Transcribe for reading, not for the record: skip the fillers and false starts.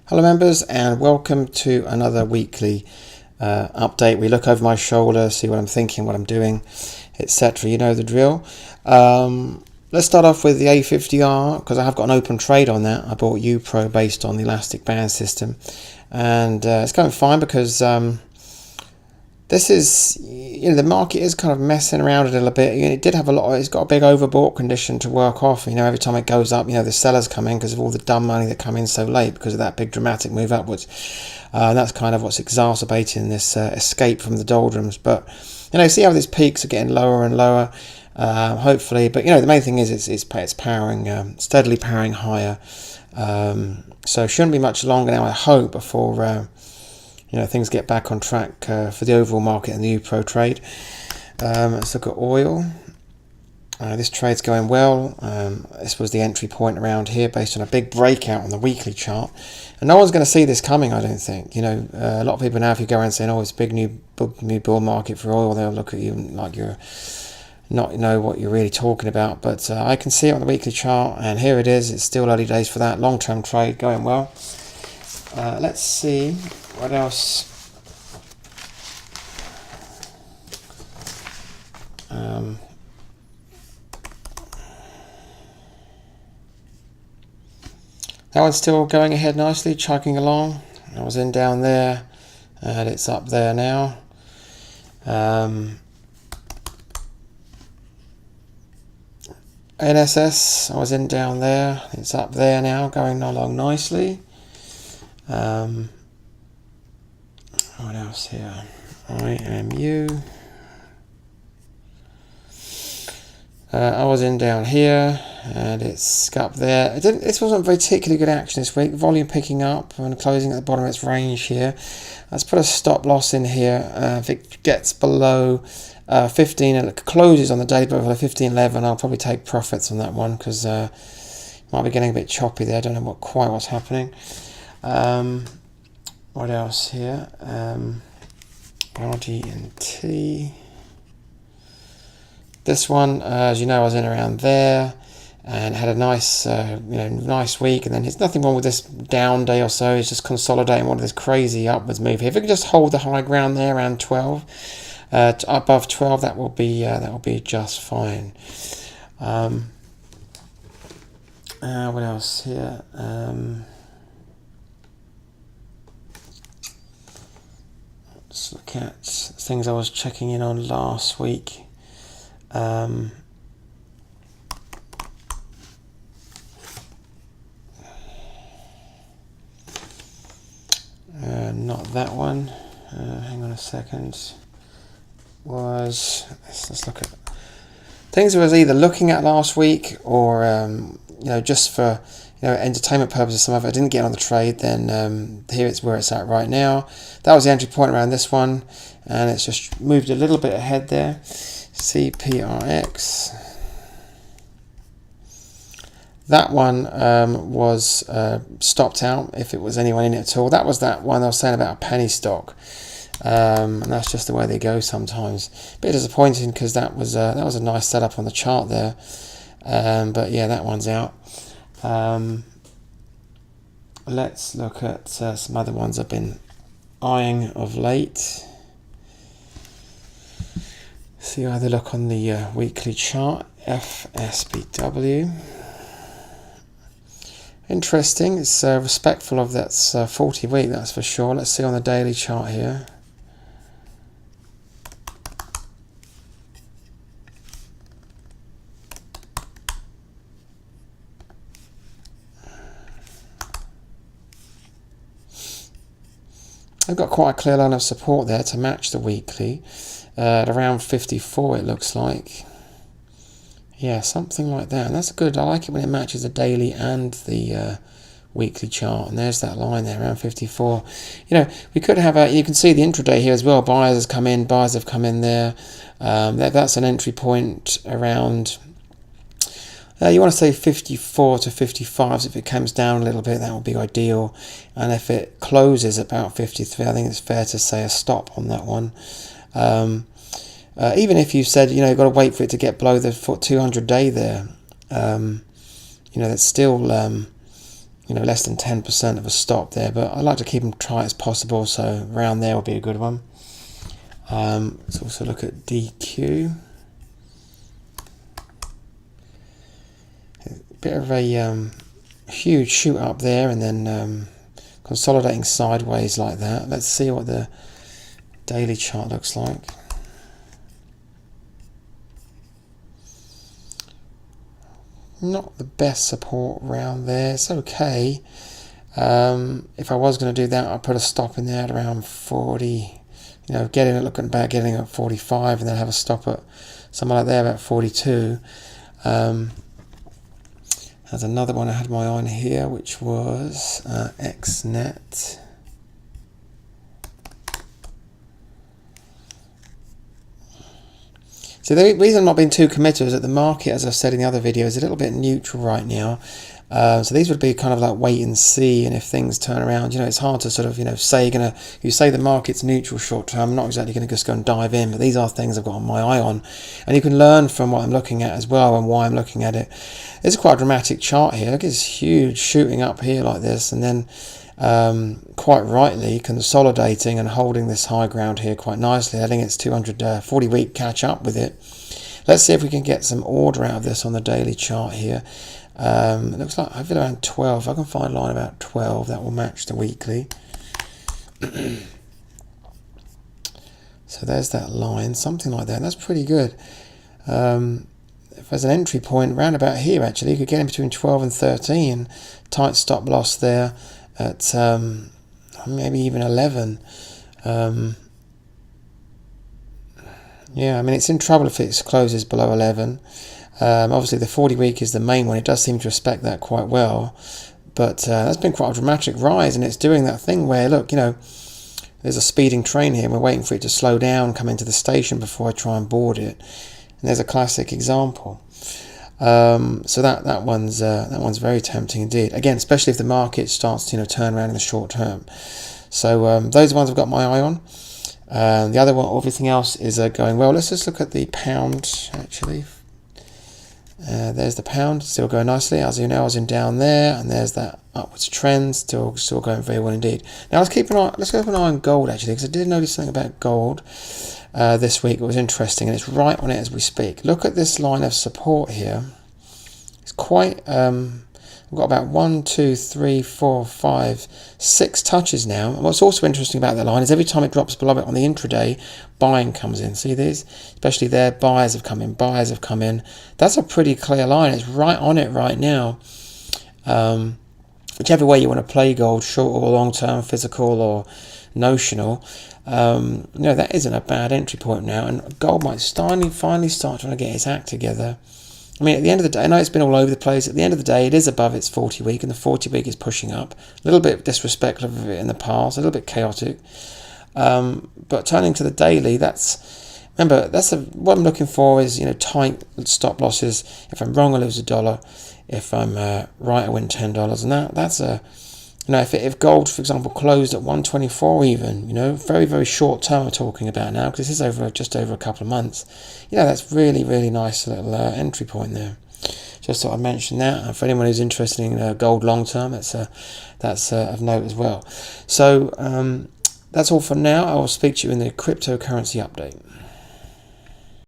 Hello members, and welcome to another weekly update. We look over my shoulder, see what I'm thinking, what I'm doing, etc. You know the drill. Let's start off with the A50R, because I have got an open trade on that. I bought UPRO based on the elastic band system, and it's going fine because this is, the market is kind of messing around a little bit. It did have it's got a big overbought condition to work off. Every time it goes up, the sellers come in because of all the dumb money that come in so late because of that big dramatic move upwards. And that's kind of what's exacerbating this escape from the doldrums. But, see how these peaks are getting lower and lower, hopefully. But, the main thing is it's powering, steadily powering higher. So it shouldn't be much longer now, I hope, before things get back on track for the overall market and the UPRO trade. Let's look at oil. This trade's going well. This was the entry point around here based on a big breakout on the weekly chart. And no one's going to see this coming, I don't think. A lot of people now, if you go around saying, oh, it's a big new bull market for oil, they'll look at you like you're not know what you're really talking about. But I can see it on the weekly chart, and here it is. It's still early days for that. Long-term trade going well. Let's see what else. That one's still going ahead nicely, chugging along. I was in down there, and it's up there now. NSS, I was in down there. It's up there now, going along nicely. What else here? IMU. I was in down here, and it's up there. This wasn't particularly good action this week. Volume picking up and closing at the bottom of its range here. Let's put a stop loss in here. If it gets below 15 and it closes on the day below 15.11, I'll probably take profits on that one because it might be getting a bit choppy there. I don't know quite what's happening. What else here? RD&T. This one, as you know, I was in around there and had a nice, nice week. And then there's nothing wrong with this down day or so. It's just consolidating one of this crazy upwards move here. If we can just hold the high ground there around 12, above 12, that will be just fine. What else here? Let's look at things I was checking in on last week. Not that one. Hang on a second. Let's look at things I was either looking at last week or just for entertainment purposes. Some of it I didn't get on the trade. Then here it's where it's at right now. That was the entry point around this one, and it's just moved a little bit ahead there. CPRX. That one was stopped out if it was anyone in it at all. That was that one I was saying about a penny stock, and that's just the way they go sometimes. A bit disappointing because that was a nice setup on the chart there, but yeah, that one's out. Let's look at some other ones I've been eyeing of late. See how they look on the weekly chart. FSBW. Interesting. It's respectful of that 40 week, that's for sure. Let's see on the daily chart here. I've got quite a clear line of support there to match the weekly. At around 54 it looks like. Yeah, something like that. And that's good. I like it when it matches the daily and the weekly chart. And there's that line there around 54. We could have you can see the intraday here as well. Buyers have come in there. That's an entry point around, you want to say 54 to 55. So if it comes down a little bit, that would be ideal. And if it closes about 53, I think it's fair to say a stop on that one. Even if you said, you've got to wait for it to get below the 200 day there, that's still, less than 10% of a stop there, but I like to keep them tight as possible, so around there will be a good one. Let's also look at DQ. A bit of a huge shoot up there, and then consolidating sideways like that. Let's see what the daily chart looks like. Not the best support around there. It's okay. If I was going to do that, I'd put a stop in there at around 40. Looking back, getting at 45, and then have a stop at somewhere like there about 42. There's another one I had my eye on here, which was XNet. So the reason I'm not being too committed is that the market, as I've said in the other video, is a little bit neutral right now. So these would be kind of like wait and see, and if things turn around, it's hard to sort of, say you say the market's neutral short term. I'm not exactly going to just go and dive in, but these are things I've got my eye on, and you can learn from what I'm looking at as well and why I'm looking at it. It's quite a dramatic chart here. Look, it's huge, shooting up here like this, and then quite rightly consolidating and holding this high ground here quite nicely, letting its 240 week catch up with it. Let's see if we can get some order out of this on the daily chart here. It looks like I've been around 12. I can find a line about 12 that will match the weekly. So there's that line, something like that. That's pretty good. If there's an entry point around about here, actually, you could get in between 12 and 13. Tight stop loss there at maybe even 11. Yeah, I mean, it's in trouble if it closes below 11. Obviously, the 40 week is the main one. It does seem to respect that quite well. But that's been quite a dramatic rise, and it's doing that thing where, look, there's a speeding train here, and we're waiting for it to slow down, come into the station before I try and board it. And there's a classic example. So that one's very tempting indeed. Again, especially if the market starts to turn around in the short term. So those are ones I've got my eye on. The other one, everything else is going well. Let's just look at the pound actually. There's the pound, still going nicely. As you know, I was in down there, and there's that upwards trend, still going very well indeed. Now let's keep an eye on gold actually, because I did notice something about gold this week. It was interesting, and it's right on it as we speak. Look at this line of support here. It's quite. We've got about 1, 2, 3, 4, 5, 6 touches now. And what's also interesting about that line is every time it drops below it on the intraday, buying comes in. See these? Especially there, buyers have come in. That's a pretty clear line. It's right on it right now. Whichever way you want to play gold, short or long-term, physical or notional, that isn't a bad entry point now. And gold might finally start trying to get its act together. I mean, at the end of the day, I know it's been all over the place. At the end of the day, it is above its 40 week, and the 40 week is pushing up. A little bit disrespectful of it in the past, a little bit chaotic. But turning to the daily, what I'm looking for is tight stop losses. If I'm wrong, I lose $1. If I'm right, I win $10. And that's if gold, for example, closed at 124 even, very, very short term we're talking about now, because this is just over a couple of months, that's really, really nice little entry point there. Just thought I'd mention that. For anyone who's interested in gold long term, that's of note as well. So that's all for now. I will speak to you in the cryptocurrency update.